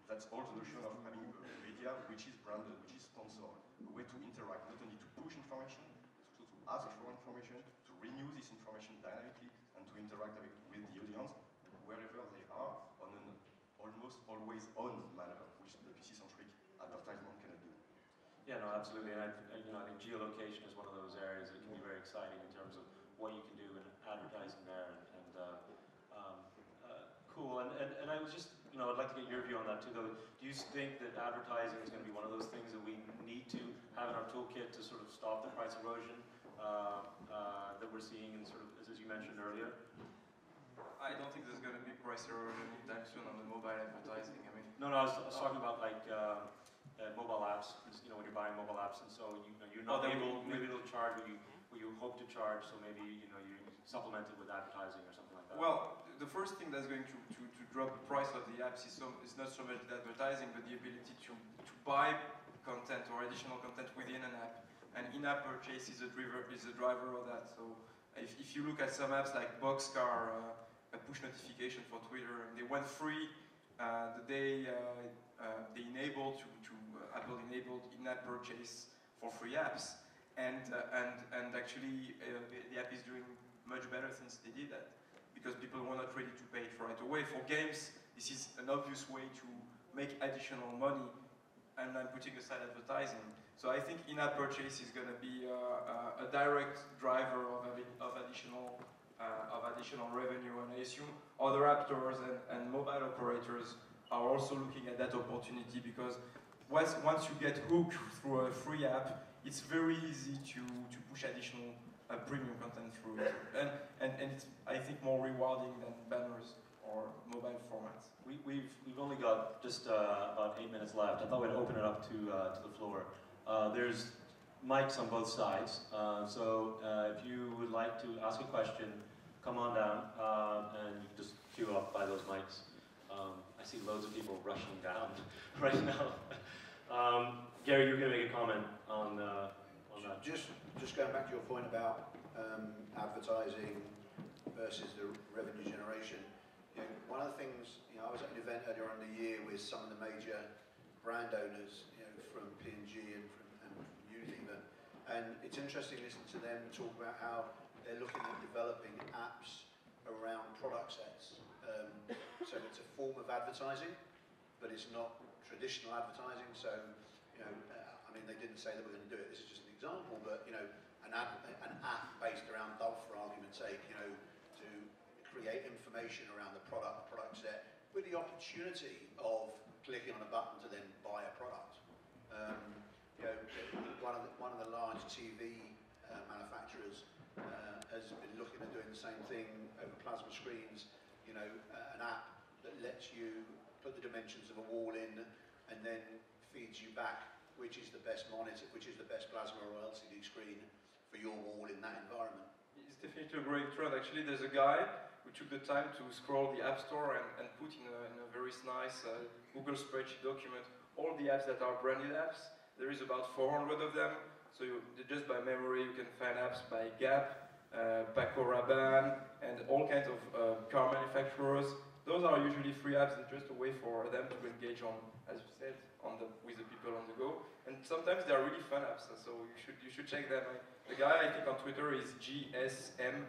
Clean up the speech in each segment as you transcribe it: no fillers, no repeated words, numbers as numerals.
That's all the notion of having a media which is branded, which is sponsored, a way to interact, not only to push information, but also to ask for information, to renew this information dynamically, and to interact with the audience wherever they are on an almost always on manner, which the PC-centric advertisement cannot do. Yeah, no, absolutely. And I think geolocation is one of those areas that can be very exciting in terms of what you can do in advertising there. Cool. And I was just, I'd like to get your view on that too, though. Do you think that advertising is going to be one of those things that we need to have in our toolkit to sort of stop the price erosion that we're seeing in sort of, as you mentioned earlier? I don't think there's going to be price erosion anytime soon on the mobile advertising. I mean, no, I was talking about like mobile apps. When you're buying mobile apps, and so you're not able to charge what you hope to charge. So maybe you supplement it with advertising or something like that. Well, the first thing that's going to drop the price of the apps is not so much the advertising, but the ability to buy content or additional content within an app. And in-app purchase is a driver of that. So if you look at some apps like Boxcar, a push notification for Twitter, and they went free the day they enabled Apple enabled in-app purchase for free apps, and actually the app is doing much better since they did that, because people were not ready to pay it right away. For games, this is an obvious way to make additional money, and I'm putting aside advertising. So I think in-app purchase is going to be a direct driver of additional revenue, and I assume other app stores and mobile operators are also looking at that opportunity, because once you get hooked through a free app, it's very easy to push additional premium content through it, and it's, I think, more rewarding than banners or mobile formats. We've only got just about 8 minutes left. I thought we'd open it up to the floor. There's mics on both sides, so if you would like to ask a question, come on down and you can just queue up by those mics. I see loads of people rushing down right now. Gary, you're going to make a comment on that. Just going back to your point about advertising versus the revenue generation. One of the things, I was at an event earlier in the year with some of the major brand owners, from P&G and Unilever, and it's interesting listening to them talk about how they're looking at developing apps around product sets. So it's a form of advertising, but it's not traditional advertising. So, I mean, they didn't say that we're going to do it. This is just an example, but an app based around Dove, for argument's sake, to create information around the product set, with the opportunity of clicking on a button to then buy a product. One of the large TV manufacturers has been looking at doing the same thing over plasma screens. An app that lets you put the dimensions of a wall in and then feeds you back which is the best monitor, which is the best plasma or LCD screen for your wall in that environment. It's definitely a great trend. Actually, there's a guy who took the time to scroll the App Store and put in a very nice Google spreadsheet document all the apps that are branded apps. There is about 400 of them. So just by memory, you can find apps by Gap, Paco Rabanne, and all kinds of car manufacturers. Those are usually free apps. They're just a way for them to engage on, as you said, with the people on the go. And sometimes they are really fun apps. So you should check them. The guy I think on Twitter is GSMKR.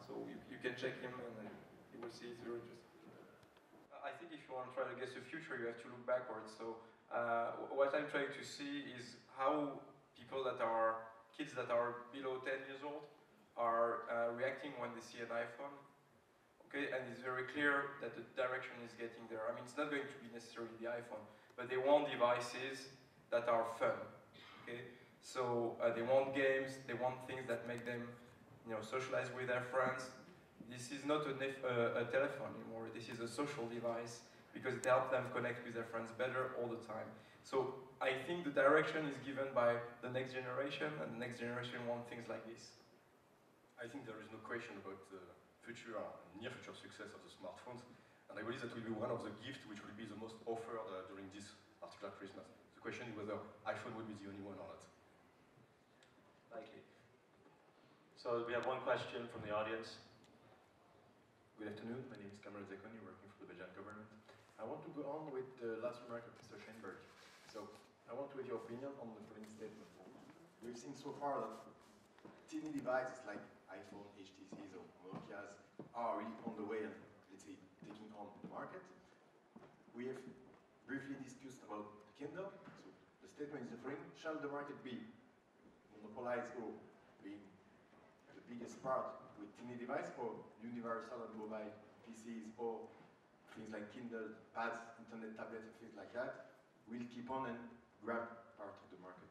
So you can check him and you will see it's very interesting. I think if you want to try to guess the future, you have to look backwards. So what I'm trying to see is how kids that are below 10 years old are reacting when they see an iPhone. Okay, and it's very clear that the direction is getting there. I mean, it's not going to be necessarily the iPhone, but they want devices that are fun. Okay, so they want games, they want things that make them, socialize with their friends. This is not a telephone anymore. This is a social device because it helps them connect with their friends better all the time. So I think the direction is given by the next generation, and the next generation wants things like this. I think there is no question about the near future success of the smartphones. And I believe that will be one of the gifts which will be the most offered during this particular Christmas. The question is whether iPhone will be the only one or not. Likely. So we have one question from the audience. Good afternoon, my name is Cameron Zekoni, working for the Belgian government. I want to go on with the last remark of Mr. Schoenberg. So, I want to have your opinion on the following statement. We've seen so far that teeny devices like iPhone, HTCs or Nokias are really on the way and, let's say, taking on the market. We have briefly discussed about Kindle. So, the statement is the following: shall the market be monopolized or being the biggest part with teeny device or universal and mobile PCs or things like Kindle, pads, internet tablets and things like that will keep on and grab part of the market?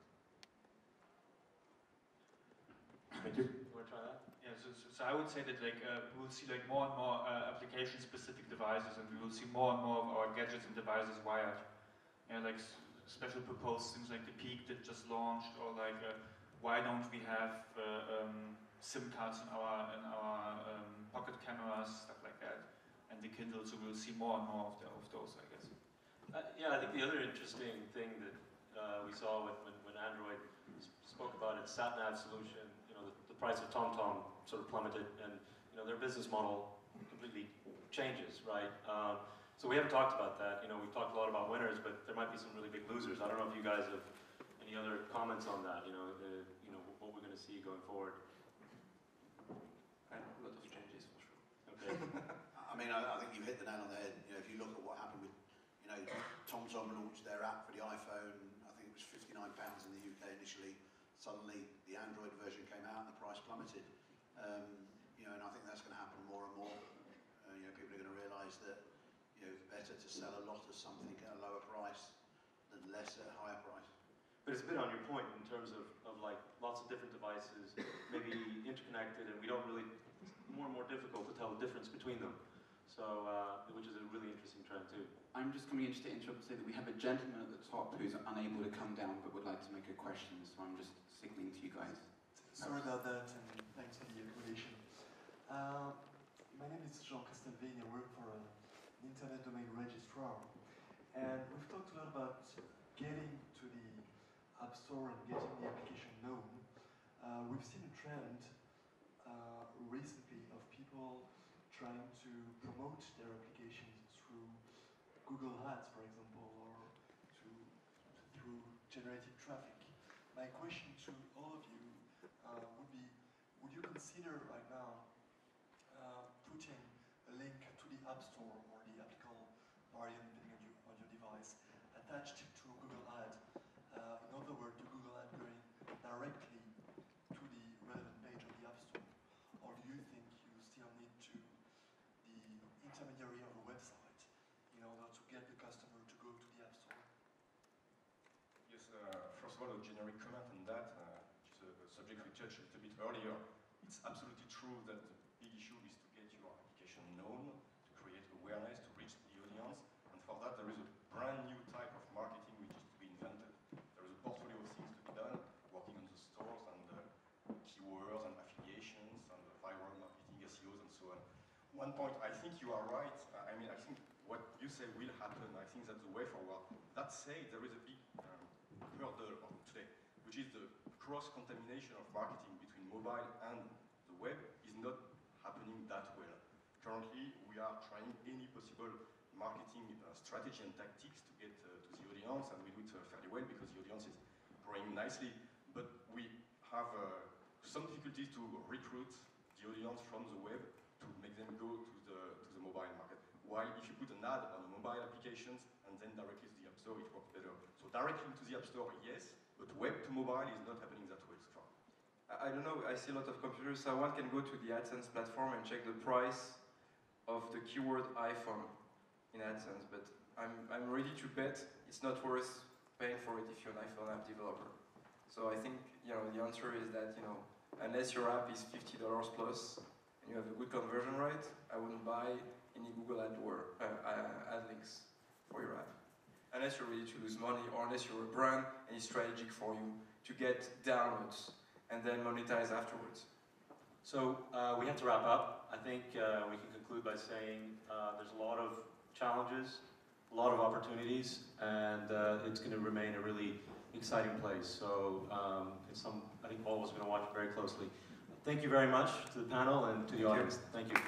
Thank you. You want to try that? Yeah, so I would say that like we will see like more and more application-specific devices, and we will see more and more of our gadgets and devices wired. Yeah, like special proposed things like the Peak that just launched, or like why don't we have SIM cards in our pocket cameras, stuff like that, and the Kindle. So we'll see more and more of those, I guess. Yeah, I think the other interesting thing that we saw when Android spoke about its sat-nav solution, you know, the price of TomTom sort of plummeted, and you know their business model completely changes, right? So we haven't talked about that. You know, we've talked a lot about winners, but there might be some really big losers. I don't know if you guys have any other comments on that. You know, what we're going to see going forward. And a lot of changes for sure. Okay. I mean, I think you've hit the nail on the head. You know, if you look at what happened with, you know, TomTom launched their app for the iPhone. I think it was £59 in the UK initially. Suddenly, the Android version came out and the price plummeted. You know, and I think that's going to happen more and more. You know, people are going to realise that, you know, it's better to sell a lot of something at a lower price than less at a higher price. But it's a bit on your point in terms of like lots of different devices, maybe interconnected, and we don't really, more and more difficult to tell the difference between them. So, which is a really interesting trend too. I'm just coming in to interrupt and say that we have a gentleman at the top who's unable to come down but would like to make a question, so I'm just signaling to you guys. Sorry about that, and thanks for the accommodation. My name is Jean Castelvini. I work for an internet domain registrar, and we've talked a lot about getting to the App Store and getting the application known. We've seen a trend recently of people trying to promote their applications through Google Ads, for example, or through generated traffic. My question to all of you would be, would you consider right now putting a link to the App Store or the applicable variant depending on your device attached to a Google Ad? In other words, the Google Ad going directly to the relevant page of the App Store? Or do you think you still need to the intermediary of a website in order to get the customer to go to the App Store? Yes, first of all, a generic comment on that, which is a subject we touched a little bit earlier. It's absolutely true that the big issue is to get your application known, to create awareness, to reach the audience, and for that there is a brand new type of marketing which is to be invented. There is a portfolio of things to be done, working on the stores and keywords and affiliations and viral marketing, SEOs and so on. One point, I think you are right. I mean, I think what you say will happen. I think that's the way forward. That said, there is a big hurdle of today, which is the cross-contamination of marketing between mobile and the web is not happening that well. Currently, we are trying any possible marketing strategy and tactics to get to the audience, and we do it fairly well because the audience is growing nicely. But we have some difficulties to recruit the audience from the web to make them go to the mobile market. While if you put an ad on the mobile applications and then directly to the App Store, it works better. So directly to the App Store, yes, but web to mobile is not happening that way so far. I don't know, I see a lot of computers, so one can go to the AdSense platform and check the price of the keyword iPhone in AdSense, but I'm ready to bet it's not worth paying for it if you're an iPhone app developer. So I think, you know, the answer is that, you know, unless your app is $50 plus and you have a good conversion rate, I wouldn't buy any Google ad links for your app. Unless you're ready to lose money, or unless you're a brand and it's strategic for you to get downloads and then monetize afterwards. So we have to wrap up. I think we can conclude by saying there's a lot of challenges, a lot of opportunities, and it's going to remain a really exciting place. So I think all of us are going to watch very closely. Thank you very much to the panel and to the audience. Thank you.